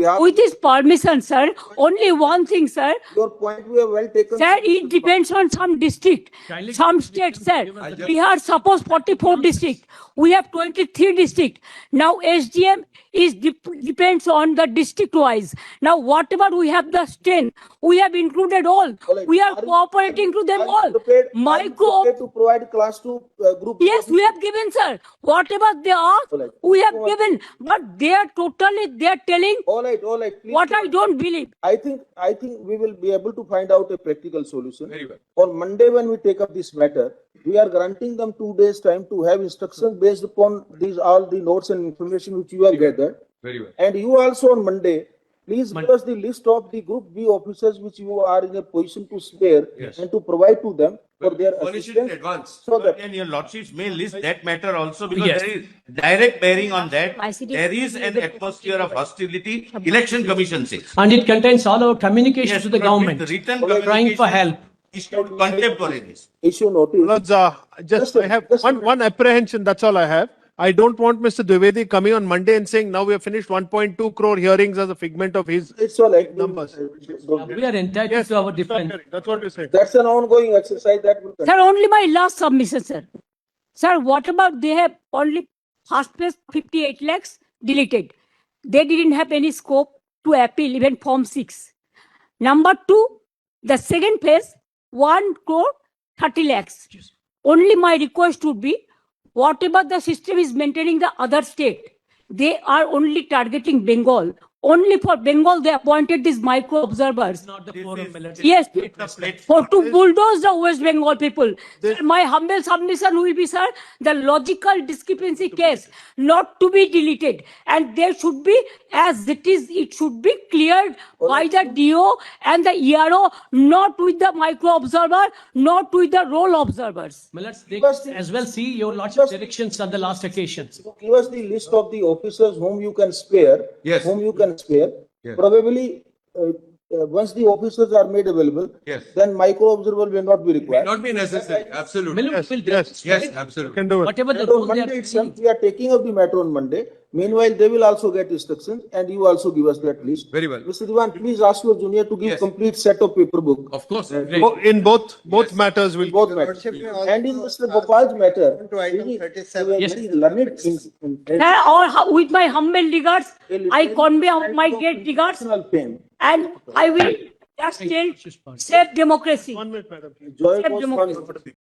With his permission, sir, only one thing, sir. Your point we have well taken. Sir, it depends on some district, some states, sir. Bihar suppose 44 district. We have 23 district. Now SDM is depends on the district wise. Now whatever we have the strength, we have included all. Alright, We are are you- cooperating to them Are you all. prepared- are you Micro, prepared to provide class 2 group? yes, we have given, sir. Whatever they are, Alright. we have given. But they are telling All right. Please what I don't believe. I think we will be able to find out a practical solution. Very well. On Monday, when we take up this matter, we are granting them 2 days time to have instructions based upon these all the notes and information which you have gathered. Very well. And you also on Monday, please give us the list of the Group B officers which you are in a position to spare Yes. and to provide to them for their Furnish it in assistance. advance. So that And your lordships may list that matter also because Yes. there is direct bearing on that. ICT. There is an atmosphere of hostility. Election Commission says. And it contains all our communications Yes, to the but government. with written We are trying for help. Issued contemporaneous. issue notice. Lords, I have one apprehension, that's all I have. I don't want Mr. Dwivedi coming on Monday and saying now we have finished 1.2 crore hearings as a figment of his. It's all right. Numbers. We are entitled to our defense. That's what we say. That's an ongoing exercise that will continue. Sir, only my last submission, sir. Sir, what about they have only first phase 58 lakhs deleted. They didn't have any scope to appeal even Form 6. Number 2, the second phase, 1 crore 30 lakhs. Only my request would be, whatever the system is maintaining the other state, they are only targeting Bengal. Only for Bengal, they appointed these micro observers. Not the forum, Millet. Yes, Plate- for to bulldoze the West Bengal people. Sir, my humble submission will be, sir, the logical discrepancy case not to be deleted, and there should be, as it is, it should be cleared by the DO and the ERO, not with the micro observer, not with the roll observers. Millet, they as well see your lordship's directions on the last occasions. Give us the list of the officers whom you can spare. Yes. Whom you can spare. Yes. Probably, once the officers are made available. Yes. Then micro observer will not be May required. not be necessary. Absolutely. Millet will Yes. Yes, You absolutely. can do it. whatever the And on role they Monday are itself, seeing. we are taking up the matter on Monday. Meanwhile, they will also get instructions and you also give us that list. Very well. Mr. Diwan, please ask your junior to give Yes. complete set of paper book. Of course. In both matters will. Both matters. And in Mr. Gopal's matter, To item he- 37. he was very learned in Sir, with my humble regards, I convey my great regards, personal fame. and I will just tell, save democracy. 1 minute, madam. Joy Save goes democracy. fund.